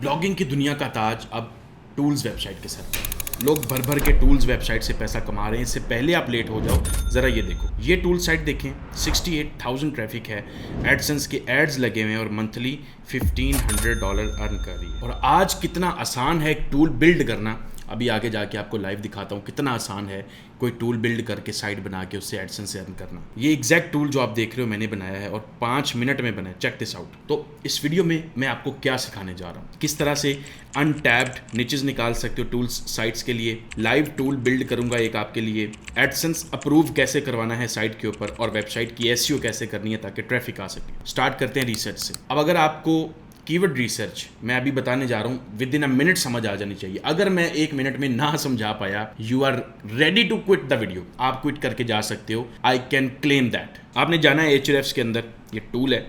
Blogging की दुनिया का ताज अब टूल्स वेबसाइट के सर पे। लोग भर भर के टूल्स वेबसाइट से पैसा कमा रहे हैं। इससे पहले आप लेट हो जाओ, ज़रा ये देखो, ये टूल साइट देखें, 68,000 ट्रैफिक है, एडसेंस के एड्स लगे हुए हैं और मंथली $1,500 अर्न कर रही है। और आज कितना आसान है एक टूल बिल्ड करना, अभी आगे जाके आपको लाइव दिखाता हूँ कितना आसान है कोई टूल बिल्ड करके साइट बना के उससे एडसेंस से अर्न करना। ये एग्जैक्ट टूल जो आप देख रहे हो मैंने बनाया है और 5 मिनट में बना है। Check this out. तो इस वीडियो में मैं आपको क्या सिखाने जा रहा हूँ, किस तरह से अनटैप्ड निचेस निकाल सकते हो टूल्स साइट्स के लिए, लाइव टूल बिल्ड करूंगा एक आपके लिए, एडसेंस अप्रूव कैसे करवाना है साइट के ऊपर और वेबसाइट की एसईओ कैसे करनी है ताकि ट्रैफिक आ सके। स्टार्ट करते हैं रिसर्च से। अब अगर आपको कीवर्ड रिसर्च मैं अभी बताने जा रहा हूँ विद इन अ मिनट समझ आ जानी चाहिए। अगर मैं 1 मिनट में ना समझा पाया, you are ready to quit the video, आप क्विट करके जा सकते हो। I can claim that. आपने जाना है Ahrefs के अंदर, ये टूल है,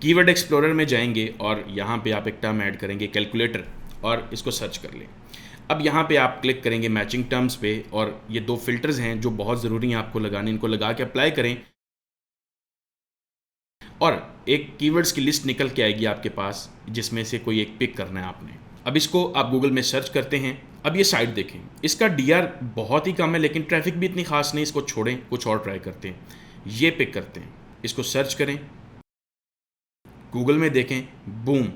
कीवर्ड एक्सप्लोरर में जाएंगे और यहाँ पे आप एक टर्म ऐड करेंगे कैलकुलेटर और इसको सर्च कर लें। अब यहाँ पे आप क्लिक करेंगे मैचिंग टर्म्स पे और ये 2 फिल्टर्स हैं जो बहुत ज़रूरी हैं आपको लगाने, इनको लगा के अप्लाई करें और एक कीवर्ड्स की लिस्ट निकल के आएगी आपके पास जिसमें से कोई एक पिक करना है आपने। अब इसको आप गूगल में सर्च करते हैं। अब ये साइट देखें, इसका DR बहुत ही कम है लेकिन ट्रैफिक भी इतनी खास नहीं। इसको छोड़ें, कुछ और ट्राई करते हैं। ये पिक करते हैं, इसको सर्च करें, गूगल में देखें, बूम,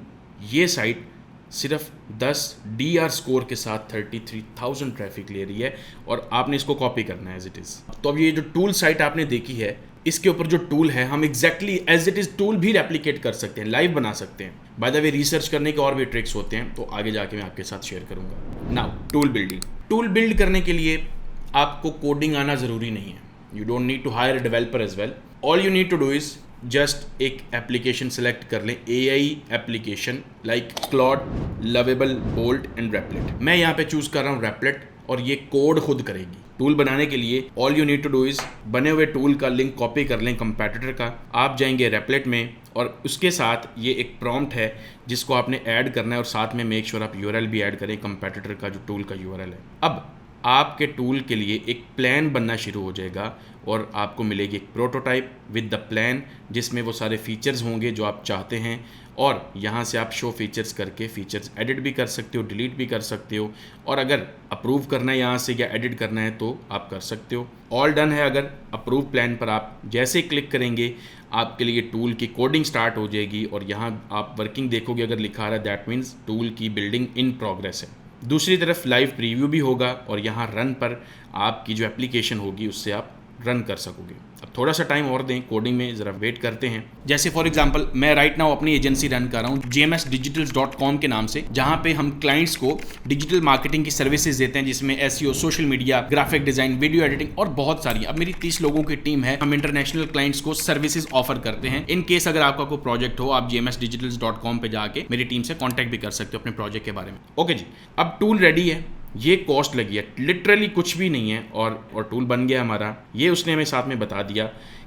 ये साइट सिर्फ 10 DR स्कोर के साथ 33,000 ट्रैफिक ले रही है और आपने इसको कॉपी करना है एज इट इज़। तो अब ये जो टूल साइट आपने देखी है, इसके ऊपर जो टूल है हम exactly as it is tool भी रेप्लिकेट कर सकते हैं, लाइव बना सकते हैं। बाय द वे रिसर्च करने के और भी ट्रिक्स होते हैं तो आगे जाके मैं आपके साथ शेयर करूंगा। Now tool building. Tool build करने के लिए आपको कोडिंग आना ज़रूरी नहीं है। You don't need to hire a developer as well. All you need to do is just एक एप्लीकेशन सेलेक्ट कर लें, AI application like Claude, Lovable, Bolt and Replit. मैं यहाँ पे चूज़ कर रहा हूँ रेपलेट और ये कोड खुद करेगी। टूल बनाने के लिए all you need to do is बने हुए टूल का लिंक कॉपी कर लें कंपैटिटर का, आप जाएंगे रेपलेट में और उसके साथ ये एक प्रॉम्प्ट है जिसको आपने ऐड करना है और साथ में मेक श्योर आप URL भी ऐड करें कंपैटिटर का जो टूल का URL है। अब आपके टूल के लिए एक प्लान बनना शुरू हो जाएगा और आपको मिलेगी एक प्रोटोटाइप विद द प्लान जिसमें वो सारे फीचर्स होंगे जो आप चाहते हैं और यहाँ से आप शो फीचर्स करके फीचर्स एडिट भी कर सकते हो, डिलीट भी कर सकते हो और अगर अप्रूव करना है यहाँ से या एडिट करना है तो आप कर सकते हो। ऑल डन है। अगर अप्रूव प्लान पर आप जैसे ही क्लिक करेंगे आपके लिए टूल की कोडिंग स्टार्ट हो जाएगी और यहाँ आप वर्किंग देखोगे, अगर लिखा रहा है दैट मीन्स टूल की बिल्डिंग इन प्रोग्रेस है। दूसरी तरफ लाइव प्रीव्यू भी होगा और यहाँ रन पर आपकी जो एप्लीकेशन होगी उससे आप रन कर सकोगे। अब थोड़ा सा टाइम और दें, कोडिंग में ज़रा वेट करते हैं। जैसे फॉर एग्जांपल मैं राइट नाउ अपनी एजेंसी रन कर रहा हूँ gmsdigitals.com के नाम से, जहाँ पे हम क्लाइंट्स को डिजिटल मार्केटिंग की सर्विसेज देते हैं जिसमें SEO, social media, graphic design, video editing और बहुत सारी। अब मेरी 30 लोगों की टीम है। हम इंटरनेशनल क्लाइंट्स को सर्विसेज ऑफर करते हैं। इन केस अगर आपका कोई प्रोजेक्ट हो, आप gmsdigitals.com पे जाके मेरी टीम से कॉन्टैक्ट भी कर सकते हो अपने प्रोजेक्ट के बारे में। ओके जी, अब टूल रेडी है, ये कॉस्ट लगी है, लिटरली कुछ भी नहीं है और टूल बन गया हमारा। ये उसने हमें साथ में बता दिया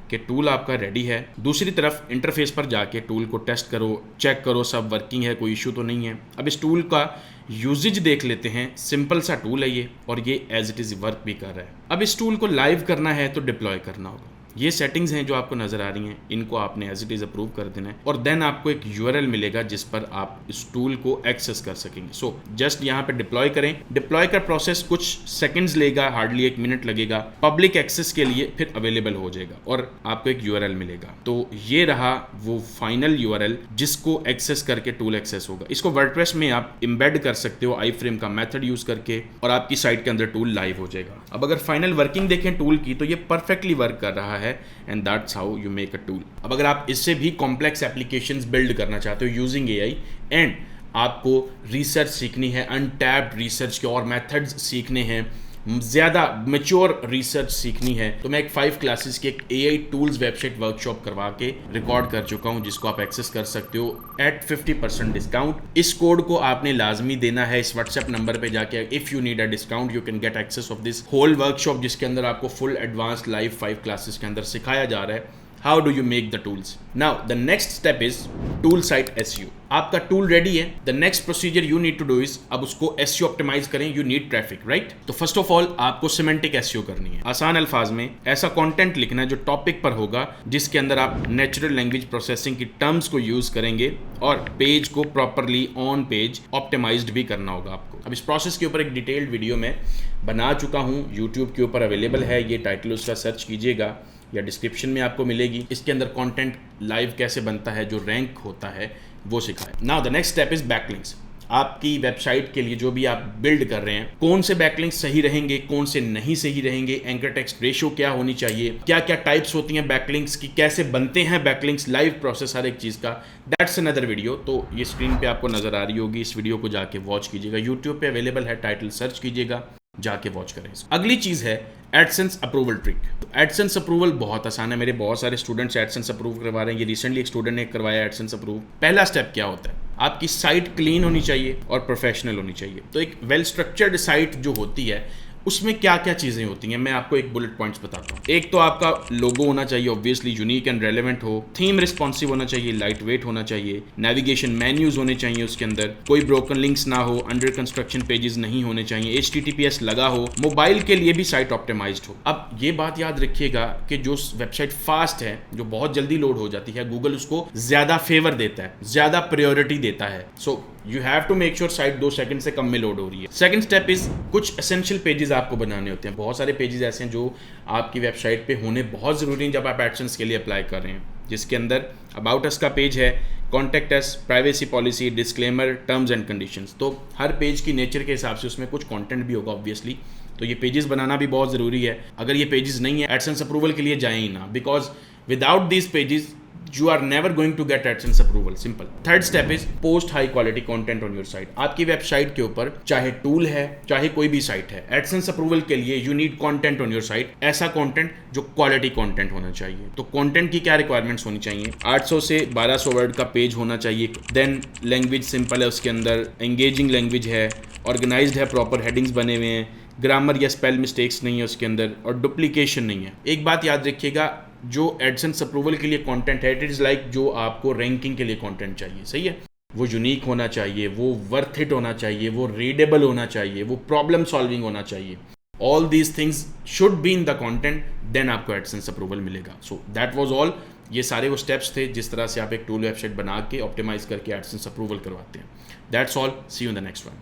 कि टूल आपका रेडी है। दूसरी तरफ इंटरफेस पर जाके टूल को टेस्ट करो, चेक करो सब वर्किंग है, कोई इशू तो नहीं है। अब इस टूल का यूजेज देख लेते हैं। सिंपल सा टूल है ये और ये एज इट इज़ वर्क भी कर रहा है। अब इस टूल को लाइव करना है तो डिप्लॉय करना होगा। ये सेटिंग्स हैं जो आपको नज़र आ रही हैं, इनको आपने एज इट इज़ अप्रूव कर देना है और देन आपको एक URL मिलेगा जिस पर आप इस टूल को एक्सेस कर सकेंगे। सो जस्ट यहाँ पे डिप्लॉय करें। डिप्लॉय का प्रोसेस कुछ सेकंड्स लेगा, हार्डली 1 मिनट लगेगा। पब्लिक एक्सेस के लिए फिर अवेलेबल हो जाएगा और आपको एक URL मिलेगा। तो ये रहा वो फाइनल URL जिसको एक्सेस करके टूल एक्सेस होगा। इसको वर्डप्रेस में आप इम्बेड कर सकते हो iframe का मेथड यूज़ करके और आपकी साइट के अंदर टूल लाइव हो जाएगा। अब अगर फाइनल वर्किंग देखें टूल की तो ये परफेक्टली वर्क कर रहा है and that's how you make a tool. अब अगर आप इससे भी कॉम्प्लेक्स एप्लीकेशंस बिल्ड करना चाहते हो यूजिंग AI एंड आपको रिसर्च सीखनी है, अनटैप्ड रिसर्च के और मेथड्स सीखने हैं, ज़्यादा मैच्योर रिसर्च सीखनी है, तो मैं एक 5 क्लासेस की एक AI टूल्स वेबसाइट वर्कशॉप करवा के रिकॉर्ड कर चुका हूं जिसको आप एक्सेस कर सकते हो एट 50% डिस्काउंट। इस कोड को आपने लाजमी देना है इस व्हाट्सएप नंबर पे जाके। If you need a discount you can get access of this whole workshop जिसके अंदर आपको फुल एडवांस लाइव 5 क्लासेस के अंदर सिखाया जा रहा है how do you make the tools. Now the next step is tool site SEO। आपका टूल रेडी है, the next procedure you need to do is अब उसको SEO ऑप्टिमाइज करें, यू नीड ट्रैफिक, राइट। तो फर्स्ट ऑफ ऑल आपको semantic SEO करनी है। आसान अल्फाज में ऐसा कंटेंट लिखना है जो टॉपिक पर होगा, जिसके अंदर आप नेचुरल लैंग्वेज प्रोसेसिंग की टर्म्स को यूज करेंगे और पेज को प्रॉपरली ऑन पेज ऑप्टिमाइज्ड भी करना होगा आपको। अब इस प्रोसेस के ऊपर एक डिटेल्ड वीडियो में बना चुका हूँ, यूट्यूब के ऊपर अवेलेबल है, ये टाइटल उसका सर्च कीजिएगा या डिस्क्रिप्शन में आपको मिलेगी। इसके अंदर कंटेंट लाइव कैसे बनता है, जो रैंक होता है वो सिखाया। Now the next step is backlinks. आपकी वेबसाइट के लिए जो भी आप बिल्ड कर रहे हैं, कौन से बैकलिंक्स सही रहेंगे, कौन से नहीं सही रहेंगे, एंकर टेक्स्ट रेशियो क्या होनी चाहिए, क्या क्या टाइप्स होती हैं बैकलिंक्स की, कैसे बनते हैं बैकलिंक्स, लाइव प्रोसेस हर एक चीज़ का। That's another video. तो ये स्क्रीन पे आपको नजर आ रही होगी, इस वीडियो को जाके वॉच कीजिएगा, यूट्यूब पे अवेलेबल है, टाइटल सर्च कीजिएगा, जाके वॉच करें। अगली चीज़ है एडसेंस अप्रूवल ट्रिक। तो एडसेंस अप्रूवल बहुत आसान है, मेरे बहुत सारे स्टूडेंट्स एडसेंस अप्रूव करवा रहे हैं। ये रिसेंटली एक स्टूडेंट ने करवाया एडसेंस अप्रूव। पहला स्टेप क्या होता है, आपकी साइट क्लीन होनी चाहिए और प्रोफेशनल होनी चाहिए। तो एक वेल स्ट्रक्चर्ड साइट जो होती है उसमें क्या क्या चीज़ें होती हैं, मैं आपको एक बुलेट पॉइंट्स बताता हूँ। एक तो आपका लोगो होना चाहिए, ऑब्वियसली यूनिक एंड रेलेवेंट हो। थीम रिस्पॉन्सिव होना चाहिए, लाइट वेट होना चाहिए। नेविगेशन मेन्यूज होने चाहिए उसके अंदर, कोई ब्रोकन लिंक्स ना हो, अंडर कंस्ट्रक्शन पेजेस नहीं होने चाहिए, HTTPS लगा हो, मोबाइल के लिए भी साइट ऑप्टिमाइज्ड हो। अब ये बात याद रखिएगा कि जो वेबसाइट फास्ट है, जो बहुत जल्दी लोड हो जाती है, गूगल उसको ज्यादा फेवर देता है, ज्यादा प्रायोरिटी देता है। So you have to make sure site 2 second से कम में लोड हो रही है। सेकंड स्टेप इज कुछ एसेंशियल पेजेस आपको बनाने होते हैं। बहुत सारे पेजेस ऐसे हैं जो आपकी वेबसाइट पे होने बहुत ज़रूरी हैं जब आप एडसेंस के लिए अप्लाई कर रहे हैं, जिसके अंदर अबाउट अस का पेज है, contact us, privacy policy, disclaimer, terms and conditions. तो हर पेज की नेचर के हिसाब से उसमें कुछ कंटेंट भी होगा ऑब्वियसली। तो ये पेजेस बनाना भी बहुत ज़रूरी है। अगर ये पेजेस नहीं है, एडसेंस अप्रूवल के लिए जाएं ही ना, because without these pages you are never going to get AdSense approval. Simple. Third step is post high quality content on your site. आपकी वेबसाइट के ऊपर चाहे टूल है, चाहे कोई भी साइट है, AdSense अप्रूवल के लिए you need content on your site. ऐसा कंटेंट जो क्वालिटी कंटेंट होना चाहिए। तो कंटेंट की क्या रिक्वायरमेंट्स होनी चाहिए, 800 से 1200 वर्ड का पेज होना चाहिए। देन लैंग्वेज सिंपल है, उसके अंदर एंगेजिंग लैंग्वेज है, ऑर्गेनाइज्ड है, प्रॉपर हेडिंग्स बने हुए हैं, ग्रामर या स्पेल मिस्टेक्स नहीं है उसके अंदर, और डुप्लीकेशन नहीं है। एक बात याद रखिएगा, जो एडसेंस अप्रूवल के लिए कंटेंट है, इट इज़ लाइक जो आपको रैंकिंग के लिए कंटेंट चाहिए, सही है। वो यूनिक होना चाहिए, वो वर्थ इट होना चाहिए, वो रीडेबल होना चाहिए, वो प्रॉब्लम सॉल्विंग होना चाहिए। All these things should be in the content, then आपको एडसेंस अप्रूवल मिलेगा। So that was all. ये सारे वो स्टेप्स थे जिस तरह से आप एक टूल वेबसाइट बना के ऑप्टिमाइज करके एडसेंस अप्रूवल करवाते हैं। That's all, see you in the next one.